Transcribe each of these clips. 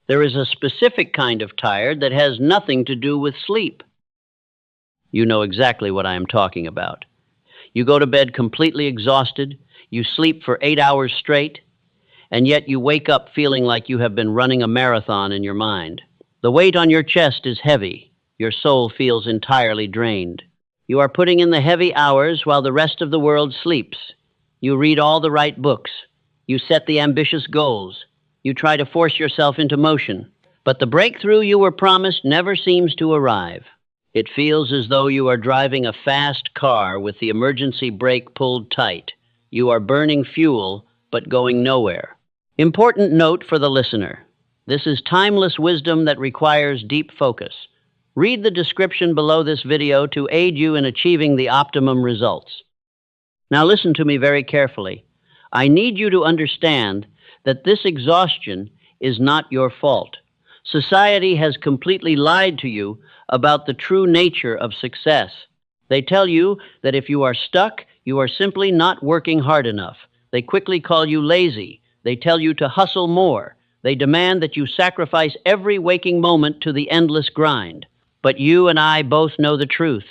There is a specific kind of tired that has nothing to do with sleep. You know exactly what I am talking about. You go to bed completely exhausted, you sleep for 8 hours straight, and yet you wake up feeling like you have been running a marathon in your mind. The weight on your chest is heavy. Your soul feels entirely drained. You are putting in the heavy hours while the rest of the world sleeps. You read all the right books. You set the ambitious goals. You try to force yourself into motion. But the breakthrough you were promised never seems to arrive. It feels as though you are driving a fast car with the emergency brake pulled tight. You are burning fuel, but going nowhere. Important note for the listener. This is timeless wisdom that requires deep focus. Read the description below this video to aid you in achieving the optimum results. Now listen to me very carefully. I need you to understand that this exhaustion is not your fault. Society has completely lied to you about the true nature of success. They tell you that if you are stuck, you are simply not working hard enough. They quickly call you lazy. They tell you to hustle more. They demand that you sacrifice every waking moment to the endless grind. But you and I both know the truth.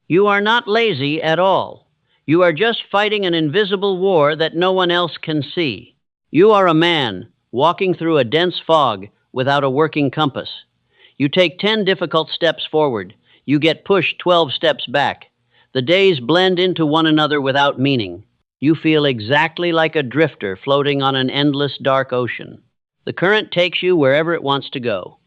You are not lazy at all. You are just fighting an invisible war that no one else can see. You are a man walking through a dense fog without a working compass. You take 10 difficult steps forward. You get pushed 12 steps back. The days blend into one another without meaning. You feel exactly like a drifter floating on an endless dark ocean. The current takes you wherever it wants to go,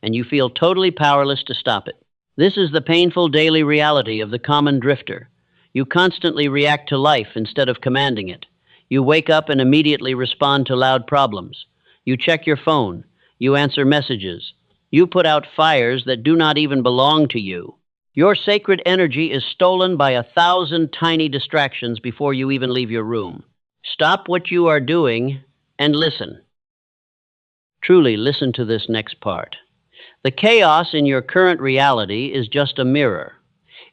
and you feel totally powerless to stop it. This is the painful daily reality of the common drifter. You constantly react to life instead of commanding it. You wake up and immediately respond to loud problems. You check your phone. You answer messages. You put out fires that do not even belong to you. Your sacred energy is stolen by 1,000 tiny distractions before you even leave your room. Stop what you are doing and listen. Truly listen to this next part. The chaos in your current reality is just a mirror.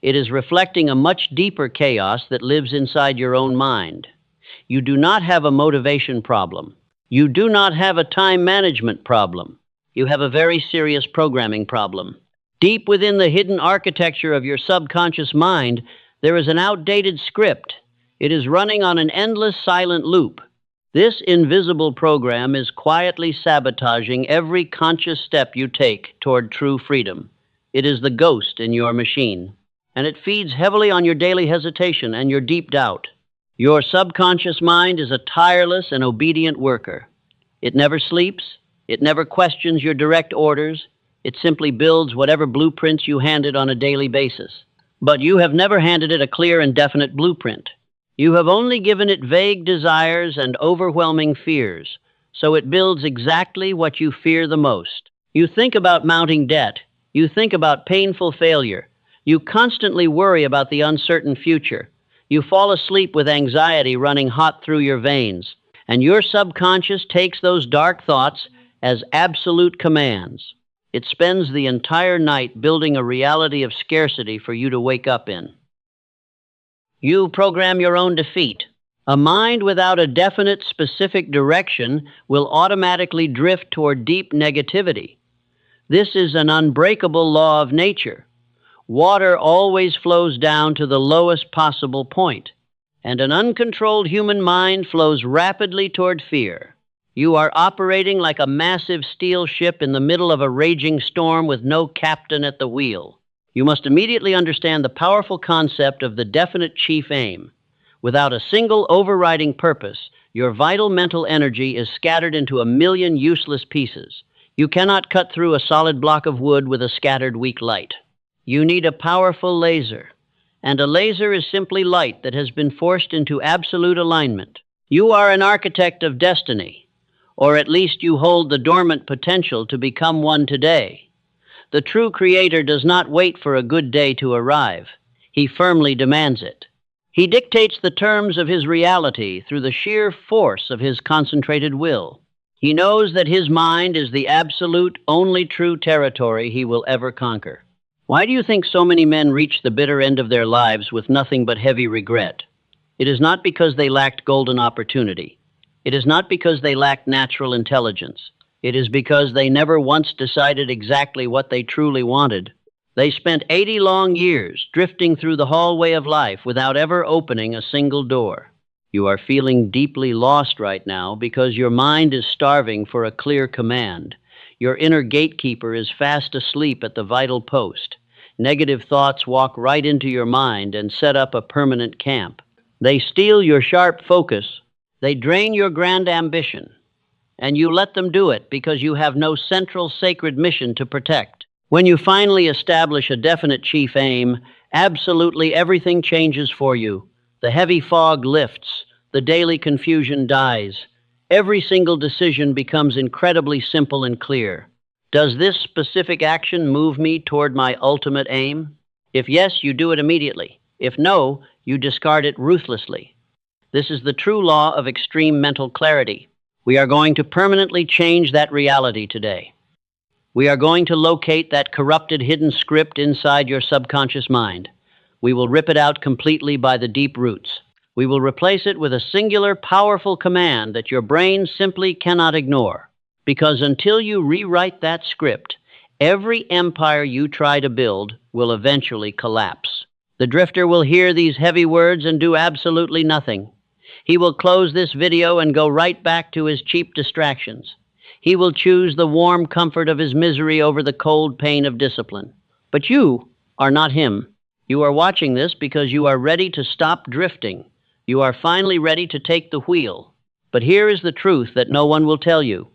It is reflecting a much deeper chaos that lives inside your own mind. You do not have a motivation problem. You do not have a time management problem. You have a very serious programming problem. Deep within the hidden architecture of your subconscious mind, there is an outdated script. It is running on an endless silent loop. This invisible program is quietly sabotaging every conscious step you take toward true freedom. It is the ghost in your machine, and it feeds heavily on your daily hesitation and your deep doubt. Your subconscious mind is a tireless and obedient worker. It never sleeps. It never questions your direct orders. It simply builds whatever blueprints you hand it on a daily basis. But you have never handed it a clear and definite blueprint. You have only given it vague desires and overwhelming fears, so it builds exactly what you fear the most. You think about mounting debt. You think about painful failure. You constantly worry about the uncertain future. You fall asleep with anxiety running hot through your veins, and your subconscious takes those dark thoughts as absolute commands. It spends the entire night building a reality of scarcity for you to wake up in. You program your own defeat. A mind without a definite, specific direction will automatically drift toward deep negativity. This is an unbreakable law of nature. Water always flows down to the lowest possible point, and an uncontrolled human mind flows rapidly toward fear. You are operating like a massive steel ship in the middle of a raging storm with no captain at the wheel. You must immediately understand the powerful concept of the definite chief aim. Without a single overriding purpose, your vital mental energy is scattered into a million useless pieces. You cannot cut through a solid block of wood with a scattered weak light. You need a powerful laser, and a laser is simply light that has been forced into absolute alignment. You are an architect of destiny, or at least you hold the dormant potential to become one today. The true creator does not wait for a good day to arrive. He firmly demands it. He dictates the terms of his reality through the sheer force of his concentrated will. He knows that his mind is the absolute, only true territory he will ever conquer. Why do you think so many men reach the bitter end of their lives with nothing but heavy regret? It is not because they lacked golden opportunity. It is not because they lacked natural intelligence. It is because they never once decided exactly what they truly wanted. They spent 80 long years drifting through the hallway of life without ever opening a single door. You are feeling deeply lost right now because your mind is starving for a clear command. Your inner gatekeeper is fast asleep at the vital post. Negative thoughts walk right into your mind and set up a permanent camp. They steal your sharp focus. They drain your grand ambition. And you let them do it because you have no central sacred mission to protect. When you finally establish a definite chief aim, absolutely everything changes for you. The heavy fog lifts, the daily confusion dies. Every single decision becomes incredibly simple and clear. Does this specific action move me toward my ultimate aim? If yes, you do it immediately. If no, you discard it ruthlessly. This is the true law of extreme mental clarity. We are going to permanently change that reality today. We are going to locate that corrupted hidden script inside your subconscious mind. We will rip it out completely by the deep roots. We will replace it with a singular, powerful command that your brain simply cannot ignore. Because until you rewrite that script, every empire you try to build will eventually collapse. The drifter will hear these heavy words and do absolutely nothing. He will close this video and go right back to his cheap distractions. He will choose the warm comfort of his misery over the cold pain of discipline. But you are not him. You are watching this because you are ready to stop drifting. You are finally ready to take the wheel. But here is the truth that no one will tell you.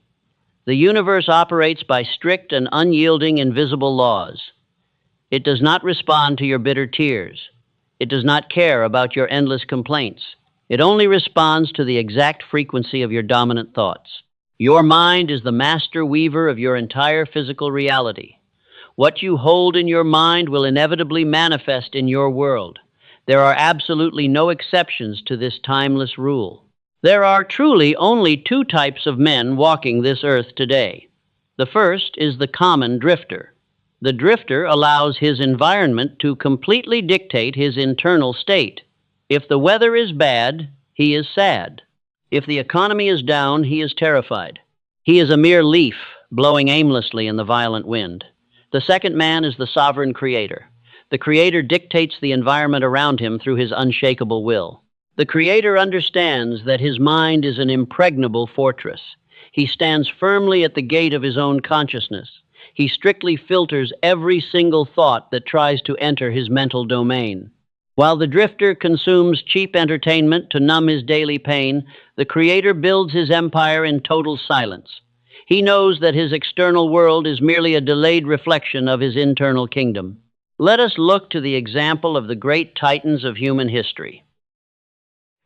The universe operates by strict and unyielding invisible laws. It does not respond to your bitter tears. It does not care about your endless complaints. It only responds to the exact frequency of your dominant thoughts. Your mind is the master weaver of your entire physical reality. What you hold in your mind will inevitably manifest in your world. There are absolutely no exceptions to this timeless rule. There are truly only two types of men walking this earth today. The first is the common drifter. The drifter allows his environment to completely dictate his internal state. If the weather is bad, he is sad. If the economy is down, he is terrified. He is a mere leaf blowing aimlessly in the violent wind. The second man is the sovereign creator. The creator dictates the environment around him through his unshakable will. The creator understands that his mind is an impregnable fortress. He stands firmly at the gate of his own consciousness. He strictly filters every single thought that tries to enter his mental domain. While the drifter consumes cheap entertainment to numb his daily pain, the creator builds his empire in total silence. He knows that his external world is merely a delayed reflection of his internal kingdom. Let us look to the example of the great titans of human history.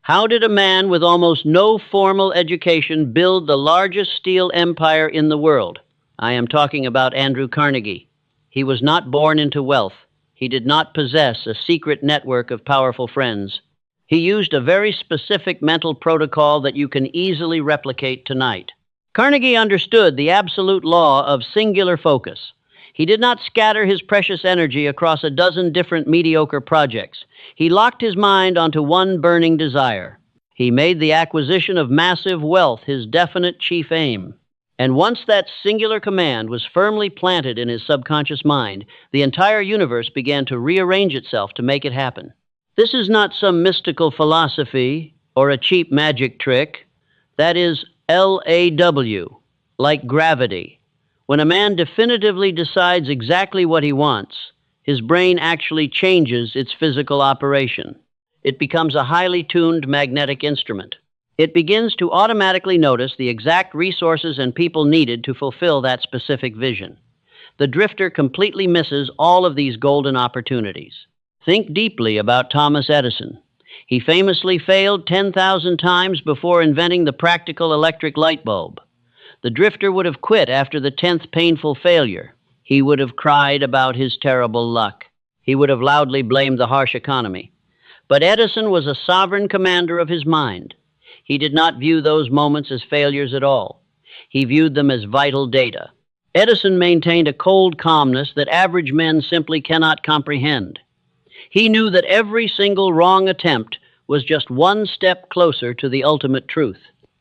How did a man with almost no formal education build the largest steel empire in the world? I am talking about Andrew Carnegie. He was not born into wealth. He did not possess a secret network of powerful friends. He used a very specific mental protocol that you can easily replicate tonight. Carnegie understood the absolute law of singular focus. He did not scatter his precious energy across a dozen different mediocre projects. He locked his mind onto one burning desire. He made the acquisition of massive wealth his definite chief aim. And once that singular command was firmly planted in his subconscious mind, the entire universe began to rearrange itself to make it happen. This is not some mystical philosophy or a cheap magic trick. That is LAW, like gravity. When a man definitively decides exactly what he wants, his brain actually changes its physical operation. It becomes a highly tuned magnetic instrument. It begins to automatically notice the exact resources and people needed to fulfill that specific vision. The drifter completely misses all of these golden opportunities. Think deeply about Thomas Edison. He famously failed 10,000 times before inventing the practical electric light bulb. The drifter would have quit after the 10th painful failure. He would have cried about his terrible luck. He would have loudly blamed the harsh economy. But Edison was a sovereign commander of his mind. He did not view those moments as failures at all. He viewed them as vital data. Edison maintained a cold calmness that average men simply cannot comprehend. He knew that every single wrong attempt was just one step closer to the ultimate truth.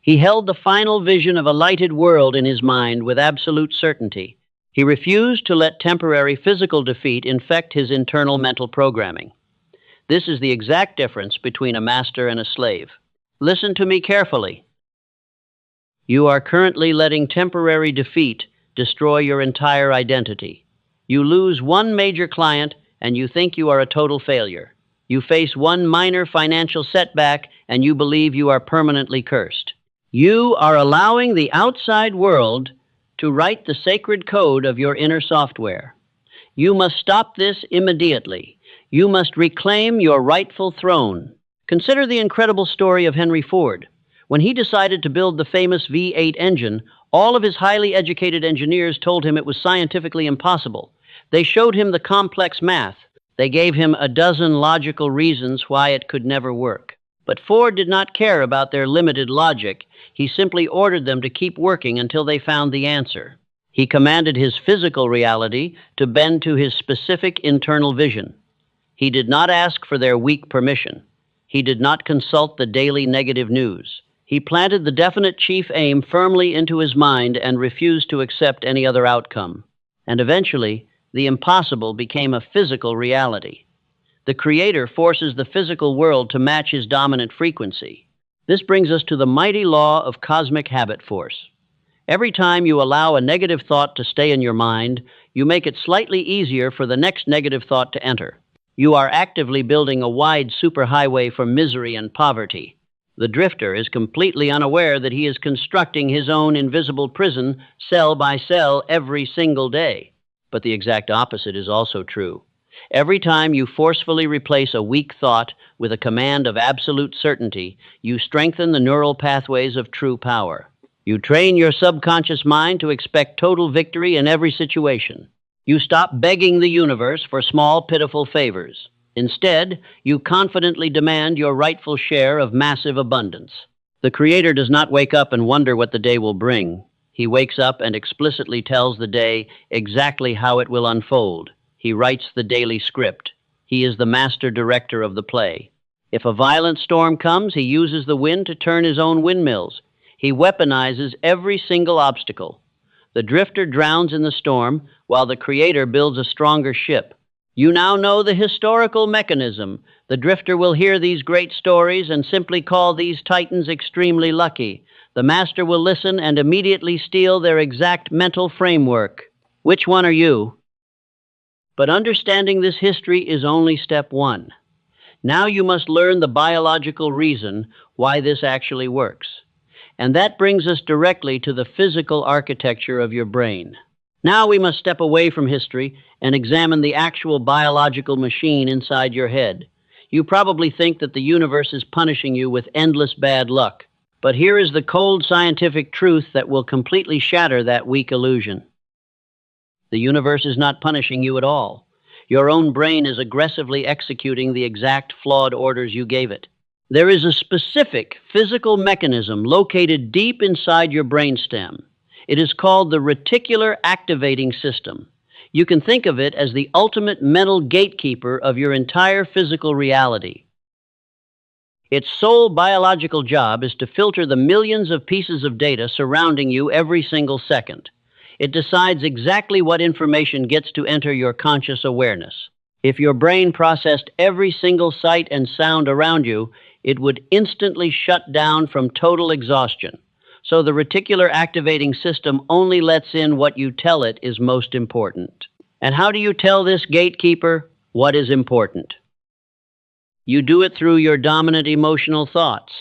He held the final vision of a lighted world in his mind with absolute certainty. He refused to let temporary physical defeat infect his internal mental programming. This is the exact difference between a master and a slave. Listen to me carefully. You are currently letting temporary defeat destroy your entire identity. You lose one major client and you think you are a total failure. You face one minor financial setback and you believe you are permanently cursed. You are allowing the outside world to write the sacred code of your inner software. You must stop this immediately. You must reclaim your rightful throne. Consider the incredible story of Henry Ford. When he decided to build the famous V8 engine, all of his highly educated engineers told him it was scientifically impossible. They showed him the complex math. They gave him a dozen logical reasons why it could never work. But Ford did not care about their limited logic. He simply ordered them to keep working until they found the answer. He commanded his physical reality to bend to his specific internal vision. He did not ask for their weak permission. He did not consult the daily negative news. He planted the definite chief aim firmly into his mind and refused to accept any other outcome. And eventually, the impossible became a physical reality. The Creator forces the physical world to match his dominant frequency. This brings us to the mighty law of cosmic habit force. Every time you allow a negative thought to stay in your mind, you make it slightly easier for the next negative thought to enter. You are actively building a wide superhighway for misery and poverty. The drifter is completely unaware that he is constructing his own invisible prison cell by cell every single day. But the exact opposite is also true. Every time you forcefully replace a weak thought with a command of absolute certainty, you strengthen the neural pathways of true power. You train your subconscious mind to expect total victory in every situation. You stop begging the universe for small, pitiful favors. Instead, you confidently demand your rightful share of massive abundance. The Creator does not wake up and wonder what the day will bring. He wakes up and explicitly tells the day exactly how it will unfold. He writes the daily script. He is the master director of the play. If a violent storm comes, he uses the wind to turn his own windmills. He weaponizes every single obstacle. The drifter drowns in the storm, while the Creator builds a stronger ship. You now know the historical mechanism. The drifter will hear these great stories and simply call these titans extremely lucky. The master will listen and immediately steal their exact mental framework. Which one are you? But understanding this history is only step one. Now you must learn the biological reason why this actually works. And that brings us directly to the physical architecture of your brain. Now we must step away from history and examine the actual biological machine inside your head. You probably think that the universe is punishing you with endless bad luck. But here is the cold scientific truth that will completely shatter that weak illusion. The universe is not punishing you at all. Your own brain is aggressively executing the exact flawed orders you gave it. There is a specific physical mechanism located deep inside your brainstem. It is called the Reticular Activating System. You can think of it as the ultimate mental gatekeeper of your entire physical reality. Its sole biological job is to filter the millions of pieces of data surrounding you every single second. It decides exactly what information gets to enter your conscious awareness. If your brain processed every single sight and sound around you, it would instantly shut down from total exhaustion. So the reticular activating system only lets in what you tell it is most important. And how do you tell this gatekeeper what is important? You do it through your dominant emotional thoughts.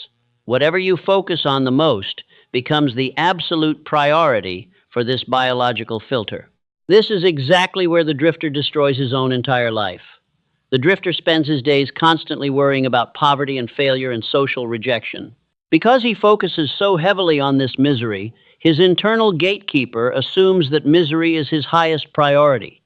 Whatever you focus on the most becomes the absolute priority for this biological filter. This is exactly where the drifter destroys his own entire life. The drifter spends his days constantly worrying about poverty and failure and social rejection. Because he focuses so heavily on this misery, his internal gatekeeper assumes that misery is his highest priority.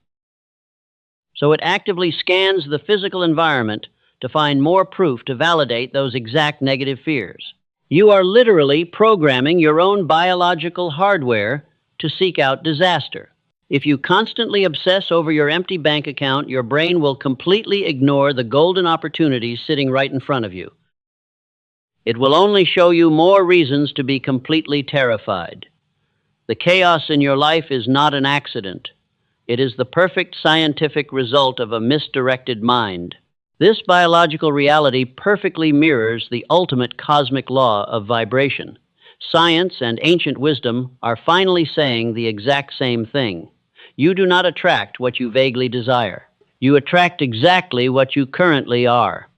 So it actively scans the physical environment to find more proof to validate those exact negative fears. You are literally programming your own biological hardware to seek out disaster. If you constantly obsess over your empty bank account, your brain will completely ignore the golden opportunities sitting right in front of you. It will only show you more reasons to be completely terrified. The chaos in your life is not an accident. It is the perfect scientific result of a misdirected mind. This biological reality perfectly mirrors the ultimate cosmic law of vibration. Science and ancient wisdom are finally saying the exact same thing. You do not attract what you vaguely desire. You attract exactly what you currently are.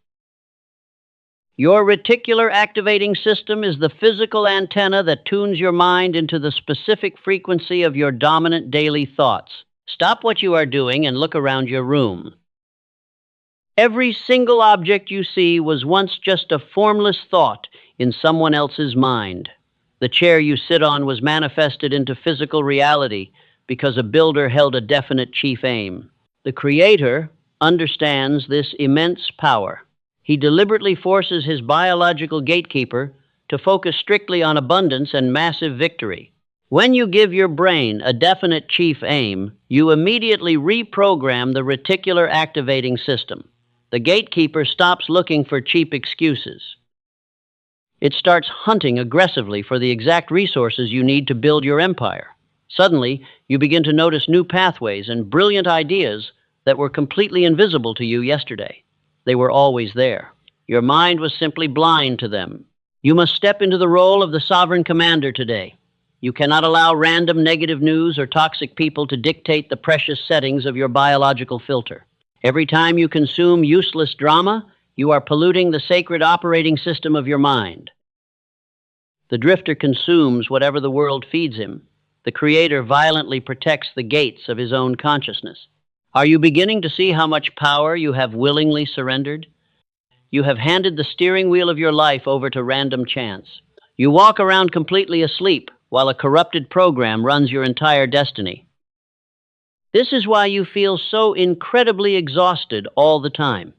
Your reticular activating system is the physical antenna that tunes your mind into the specific frequency of your dominant daily thoughts. Stop what you are doing and look around your room. Every single object you see was once just a formless thought in someone else's mind. The chair you sit on was manifested into physical reality because a builder held a definite chief aim. The Creator understands this immense power. He deliberately forces his biological gatekeeper to focus strictly on abundance and massive victory. When you give your brain a definite chief aim, you immediately reprogram the reticular activating system. The gatekeeper stops looking for cheap excuses. It starts hunting aggressively for the exact resources you need to build your empire. Suddenly, you begin to notice new pathways and brilliant ideas that were completely invisible to you yesterday. They were always there. Your mind was simply blind to them. You must step into the role of the sovereign commander today. You cannot allow random negative news or toxic people to dictate the precious settings of your biological filter. Every time you consume useless drama, you are polluting the sacred operating system of your mind. The drifter consumes whatever the world feeds him. The Creator violently protects the gates of his own consciousness. Are you beginning to see how much power you have willingly surrendered? You have handed the steering wheel of your life over to random chance. You walk around completely asleep while a corrupted program runs your entire destiny. This is why you feel so incredibly exhausted all the time.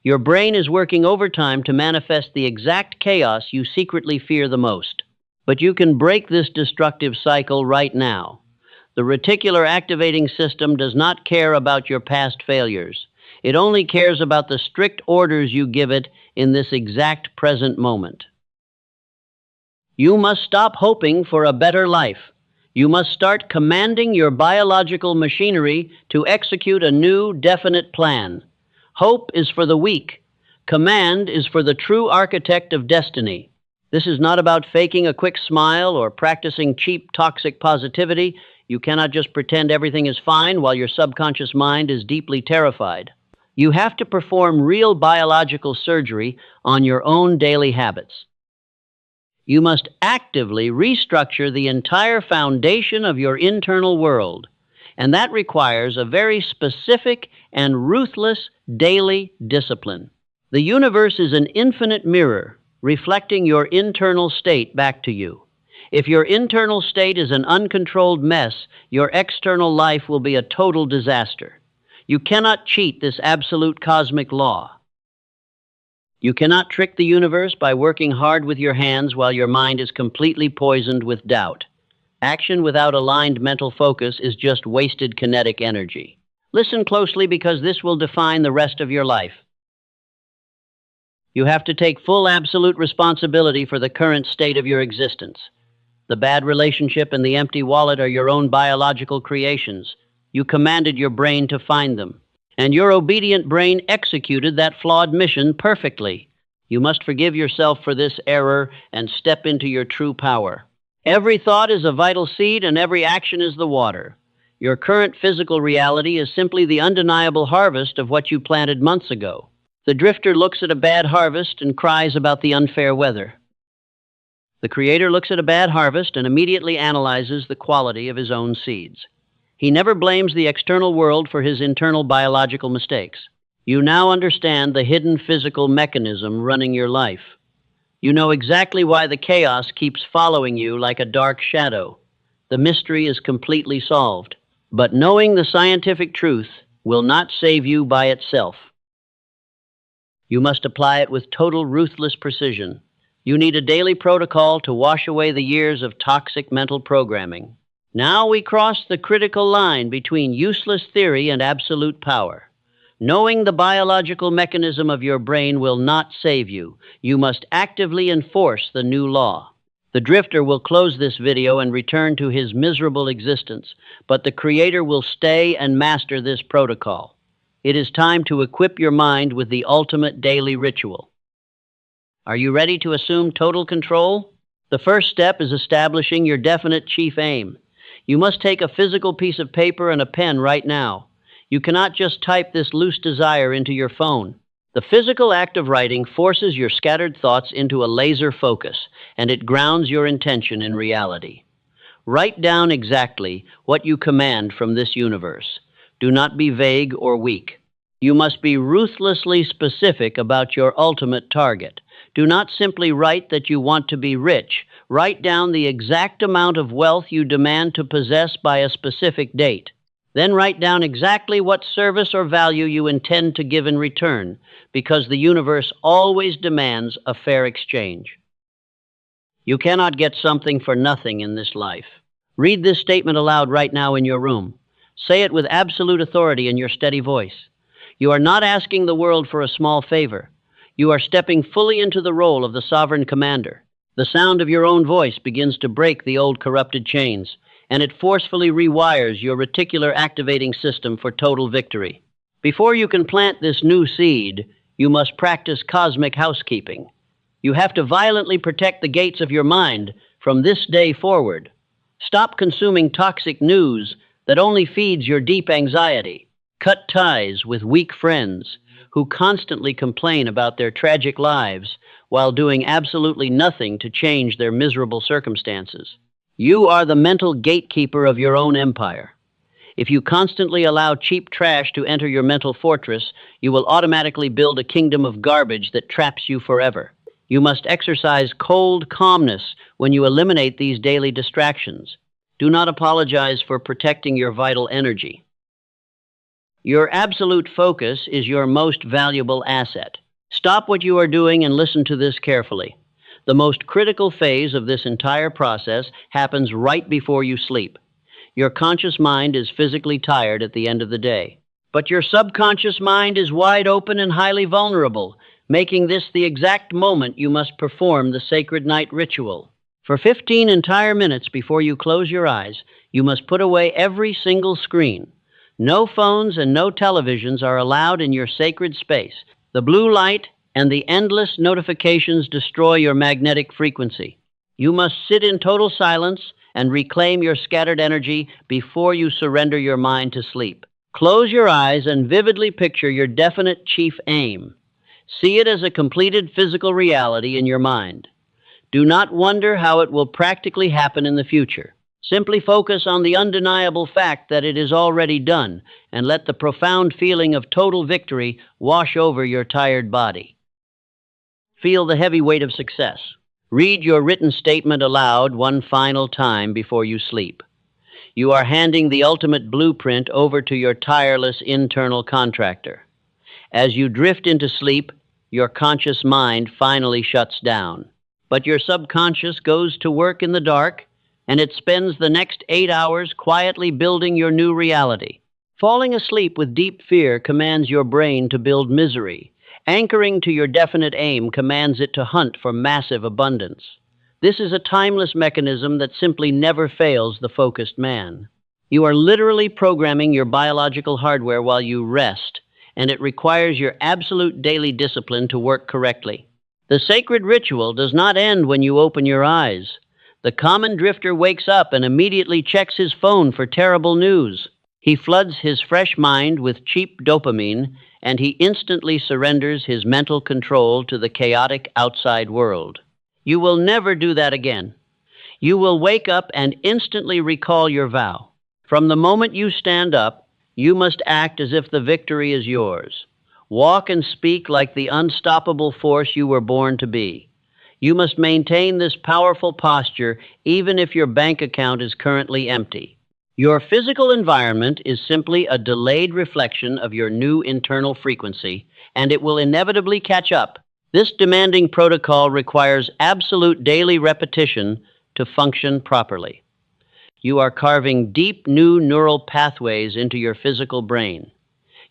Your brain is working overtime to manifest the exact chaos you secretly fear the most. But you can break this destructive cycle right now. The reticular activating system does not care about your past failures. It only cares about the strict orders you give it in this exact present moment. You must stop hoping for a better life. You must start commanding your biological machinery to execute a new, definite plan. Hope is for the weak. Command is for the true architect of destiny. This is not about faking a quick smile or practicing cheap, toxic positivity. You cannot just pretend everything is fine while your subconscious mind is deeply terrified. You have to perform real biological surgery on your own daily habits. You must actively restructure the entire foundation of your internal world, and that requires a very specific and ruthless daily discipline. The universe is an infinite mirror reflecting your internal state back to you. If your internal state is an uncontrolled mess, your external life will be a total disaster. You cannot cheat this absolute cosmic law. You cannot trick the universe by working hard with your hands while your mind is completely poisoned with doubt. Action without aligned mental focus is just wasted kinetic energy. Listen closely because this will define the rest of your life. You have to take full absolute responsibility for the current state of your existence. The bad relationship and the empty wallet are your own biological creations. You commanded your brain to find them, and your obedient brain executed that flawed mission perfectly. You must forgive yourself for this error and step into your true power. Every thought is a vital seed, and every action is the water. Your current physical reality is simply the undeniable harvest of what you planted months ago. The drifter looks at a bad harvest and cries about the unfair weather. The Creator looks at a bad harvest and immediately analyzes the quality of his own seeds. He never blames the external world for his internal biological mistakes. You now understand the hidden physical mechanism running your life. You know exactly why the chaos keeps following you like a dark shadow. The mystery is completely solved. But knowing the scientific truth will not save you by itself. You must apply it with total ruthless precision. You need a daily protocol to wash away the years of toxic mental programming. Now we cross the critical line between useless theory and absolute power. Knowing the biological mechanism of your brain will not save you. You must actively enforce the new law. The drifter will close this video and return to his miserable existence, but the creator will stay and master this protocol. It is time to equip your mind with the ultimate daily ritual. Are you ready to assume total control? The first step is establishing your definite chief aim. You must take a physical piece of paper and a pen right now. You cannot just type this loose desire into your phone. The physical act of writing forces your scattered thoughts into a laser focus, and it grounds your intention in reality. Write down exactly what you command from this universe. Do not be vague or weak. You must be ruthlessly specific about your ultimate target. Do not simply write that you want to be rich. Write down the exact amount of wealth you demand to possess by a specific date. Then write down exactly what service or value you intend to give in return, because the universe always demands a fair exchange. You cannot get something for nothing in this life. Read this statement aloud right now in your room. Say it with absolute authority in your steady voice. You are not asking the world for a small favor. You are stepping fully into the role of the sovereign commander. The sound of your own voice begins to break the old corrupted chains, and it forcefully rewires your reticular activating system for total victory. Before you can plant this new seed, you must practice cosmic housekeeping. You have to violently protect the gates of your mind from this day forward. Stop consuming toxic news that only feeds your deep anxiety. Cut ties with weak friends who constantly complain about their tragic lives while doing absolutely nothing to change their miserable circumstances. You are the mental gatekeeper of your own empire. If you constantly allow cheap trash to enter your mental fortress, you will automatically build a kingdom of garbage that traps you forever. You must exercise cold calmness when you eliminate these daily distractions. Do not apologize for protecting your vital energy. Your absolute focus is your most valuable asset. Stop what you are doing and listen to this carefully. The most critical phase of this entire process happens right before you sleep. Your conscious mind is physically tired at the end of the day, but your subconscious mind is wide open and highly vulnerable, making this the exact moment you must perform the sacred night ritual. For 15 entire minutes before you close your eyes, you must put away every single screen. No phones and no televisions are allowed in your sacred space. The blue light and the endless notifications destroy your magnetic frequency. You must sit in total silence and reclaim your scattered energy before you surrender your mind to sleep. Close your eyes and vividly picture your definite chief aim. See it as a completed physical reality in your mind. Do not wonder how it will practically happen in the future. Simply focus on the undeniable fact that it is already done, and let the profound feeling of total victory wash over your tired body. Feel the heavy weight of success. Read your written statement aloud one final time before you sleep. You are handing the ultimate blueprint over to your tireless internal contractor. As you drift into sleep, your conscious mind finally shuts down. But your subconscious goes to work in the dark, and it spends the next 8 hours quietly building your new reality. Falling asleep with deep fear commands your brain to build misery. Anchoring to your definite aim commands it to hunt for massive abundance. This is a timeless mechanism that simply never fails the focused man. You are literally programming your biological hardware while you rest, and it requires your absolute daily discipline to work correctly. The sacred ritual does not end when you open your eyes. The common drifter wakes up and immediately checks his phone for terrible news. He floods his fresh mind with cheap dopamine, and he instantly surrenders his mental control to the chaotic outside world. You will never do that again. You will wake up and instantly recall your vow. From the moment you stand up, you must act as if the victory is yours. Walk and speak like the unstoppable force you were born to be. You must maintain this powerful posture even if your bank account is currently empty. Your physical environment is simply a delayed reflection of your new internal frequency, and it will inevitably catch up. This demanding protocol requires absolute daily repetition to function properly. You are carving deep new neural pathways into your physical brain.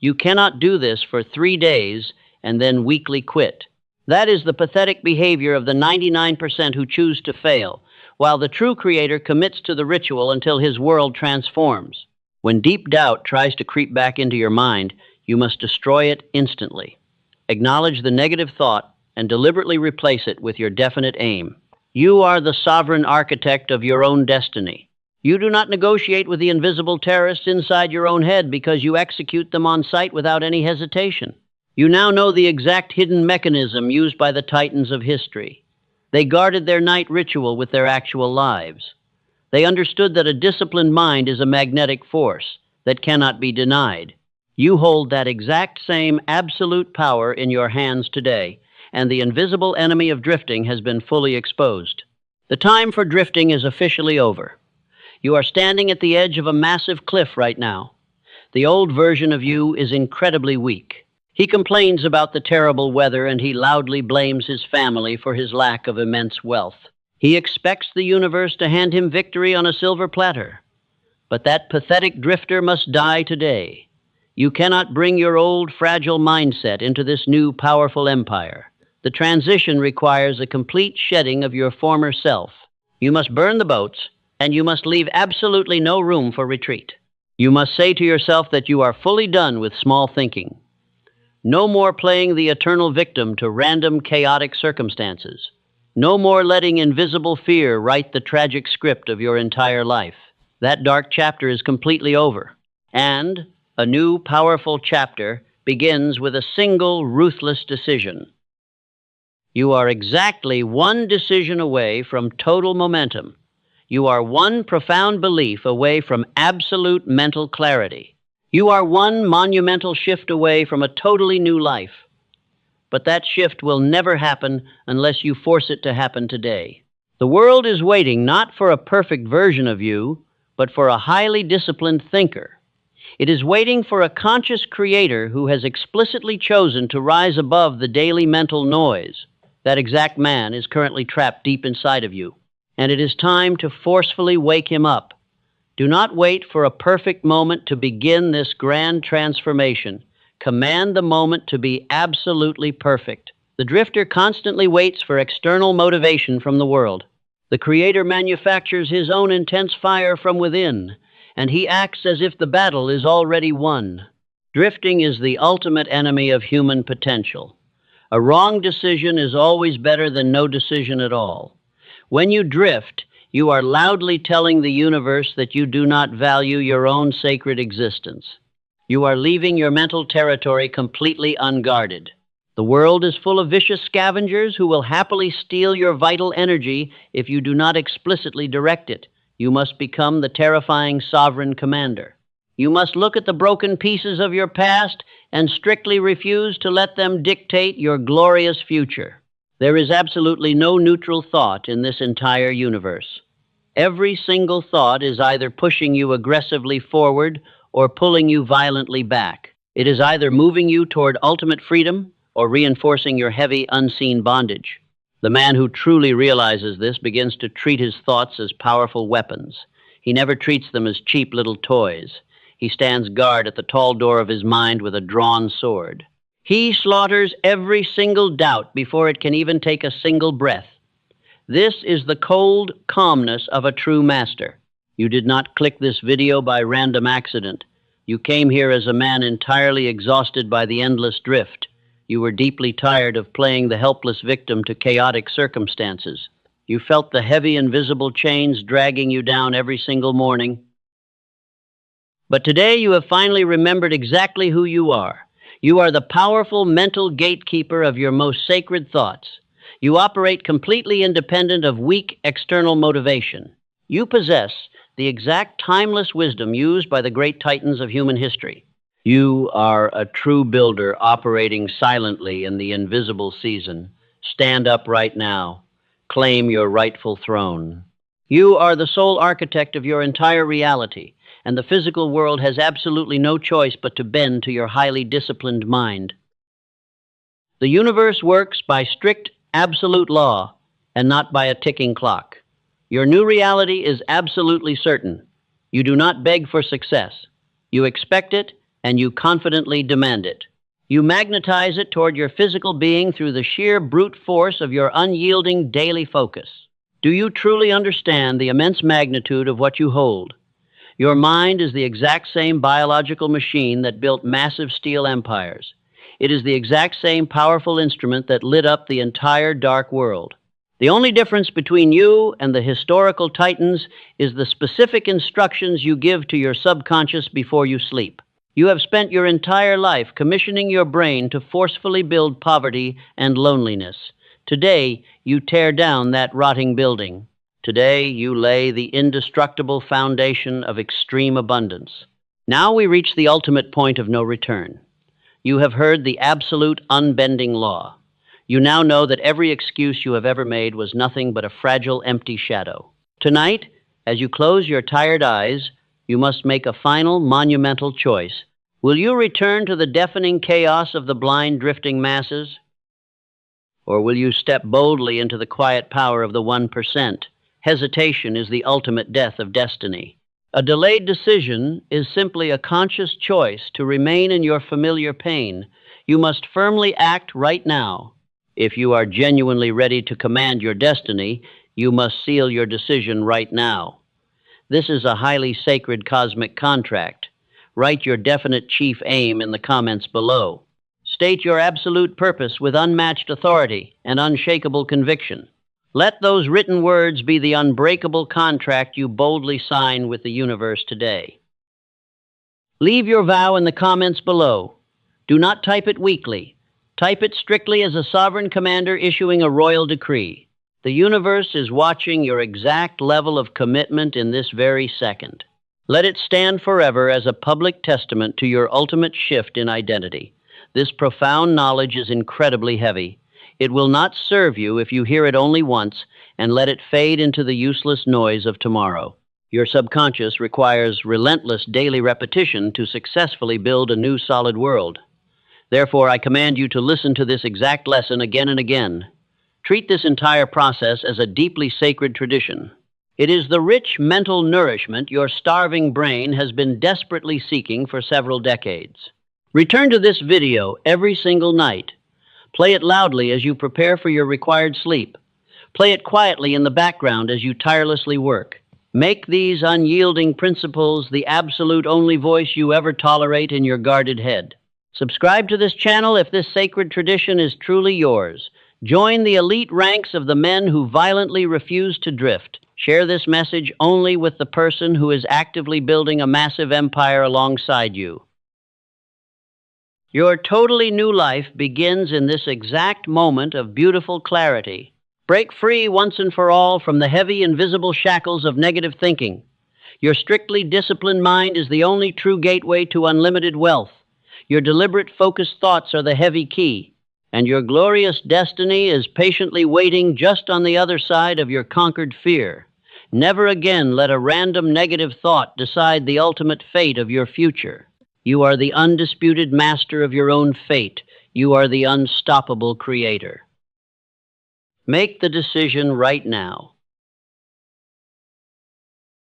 You cannot do this for 3 days and then weakly quit. That is the pathetic behavior of the 99% who choose to fail, while the true creator commits to the ritual until his world transforms. When deep doubt tries to creep back into your mind, you must destroy it instantly. Acknowledge the negative thought and deliberately replace it with your definite aim. You are the sovereign architect of your own destiny. You do not negotiate with the invisible terrorists inside your own head because you execute them on sight without any hesitation. You now know the exact hidden mechanism used by the titans of history. They guarded their night ritual with their actual lives. They understood that a disciplined mind is a magnetic force that cannot be denied. You hold that exact same absolute power in your hands today, and the invisible enemy of drifting has been fully exposed. The time for drifting is officially over. You are standing at the edge of a massive cliff right now. The old version of you is incredibly weak. He complains about the terrible weather and he loudly blames his family for his lack of immense wealth. He expects the universe to hand him victory on a silver platter. But that pathetic drifter must die today. You cannot bring your old, fragile mindset into this new, powerful empire. The transition requires a complete shedding of your former self. You must burn the boats, and you must leave absolutely no room for retreat. You must say to yourself that you are fully done with small thinking. No more playing the eternal victim to random, chaotic circumstances. No more letting invisible fear write the tragic script of your entire life. That dark chapter is completely over. And a new, powerful chapter begins with a single, ruthless decision. You are exactly one decision away from total momentum. You are one profound belief away from absolute mental clarity. You are one monumental shift away from a totally new life. But that shift will never happen unless you force it to happen today. The world is waiting not for a perfect version of you, but for a highly disciplined thinker. It is waiting for a conscious creator who has explicitly chosen to rise above the daily mental noise. That exact man is currently trapped deep inside of you, and it is time to forcefully wake him up. Do not wait for a perfect moment to begin this grand transformation. Command the moment to be absolutely perfect. The drifter constantly waits for external motivation from the world. The creator manufactures his own intense fire from within, and he acts as if the battle is already won. Drifting is the ultimate enemy of human potential. A wrong decision is always better than no decision at all. When you drift, you are loudly telling the universe that you do not value your own sacred existence. You are leaving your mental territory completely unguarded. The world is full of vicious scavengers who will happily steal your vital energy if you do not explicitly direct it. You must become the terrifying sovereign commander. You must look at the broken pieces of your past and strictly refuse to let them dictate your glorious future. There is absolutely no neutral thought in this entire universe. Every single thought is either pushing you aggressively forward or pulling you violently back. It is either moving you toward ultimate freedom or reinforcing your heavy, unseen bondage. The man who truly realizes this begins to treat his thoughts as powerful weapons. He never treats them as cheap little toys. He stands guard at the tall door of his mind with a drawn sword. He slaughters every single doubt before it can even take a single breath. This is the cold calmness of a true master. You did not click this video by random accident. You came here as a man entirely exhausted by the endless drift. You were deeply tired of playing the helpless victim to chaotic circumstances. You felt the heavy invisible chains dragging you down every single morning. But today you have finally remembered exactly who you are. You are the powerful mental gatekeeper of your most sacred thoughts. You operate completely independent of weak external motivation. You possess the exact timeless wisdom used by the great titans of human history. You are a true builder operating silently in the invisible season. Stand up right now. Claim your rightful throne. You are the sole architect of your entire reality, and the physical world has absolutely no choice but to bend to your highly disciplined mind. The universe works by strict, absolute law, and not by a ticking clock. Your new reality is absolutely certain. You do not beg for success. You expect it, and you confidently demand it. You magnetize it toward your physical being through the sheer brute force of your unyielding daily focus. Do you truly understand the immense magnitude of what you hold? Your mind is the exact same biological machine that built massive steel empires. It is the exact same powerful instrument that lit up the entire dark world. The only difference between you and the historical titans is the specific instructions you give to your subconscious before you sleep. You have spent your entire life commissioning your brain to forcefully build poverty and loneliness. Today, you tear down that rotting building. Today, you lay the indestructible foundation of extreme abundance. Now we reach the ultimate point of no return. You have heard the absolute unbending law. You now know that every excuse you have ever made was nothing but a fragile, empty shadow. Tonight, as you close your tired eyes, you must make a final, monumental choice. Will you return to the deafening chaos of the blind, drifting masses? Or will you step boldly into the quiet power of the 1%? Hesitation is the ultimate death of destiny. A delayed decision is simply a conscious choice to remain in your familiar pain. You must firmly act right now. If you are genuinely ready to command your destiny, you must seal your decision right now. This is a highly sacred cosmic contract. Write your definite chief aim in the comments below. State your absolute purpose with unmatched authority and unshakable conviction. Let those written words be the unbreakable contract you boldly sign with the universe today. Leave your vow in the comments below. Do not type it weakly. Type it strictly as a sovereign commander issuing a royal decree. The universe is watching your exact level of commitment in this very second. Let it stand forever as a public testament to your ultimate shift in identity. This profound knowledge is incredibly heavy. It will not serve you if you hear it only once and let it fade into the useless noise of tomorrow. Your subconscious requires relentless daily repetition to successfully build a new solid world. Therefore, I command you to listen to this exact lesson again and again. Treat this entire process as a deeply sacred tradition. It is the rich mental nourishment your starving brain has been desperately seeking for several decades. Return to this video every single night. Play it loudly as you prepare for your required sleep. Play it quietly in the background as you tirelessly work. Make these unyielding principles the absolute only voice you ever tolerate in your guarded head. Subscribe to this channel if this sacred tradition is truly yours. Join the elite ranks of the men who violently refuse to drift. Share this message only with the person who is actively building a massive empire alongside you. Your totally new life begins in this exact moment of beautiful clarity. Break free once and for all from the heavy, invisible shackles of negative thinking. Your strictly disciplined mind is the only true gateway to unlimited wealth. Your deliberate, focused thoughts are the heavy key, and your glorious destiny is patiently waiting just on the other side of your conquered fear. Never again let a random negative thought decide the ultimate fate of your future. You are the undisputed master of your own fate. You are the unstoppable creator. Make the decision right now.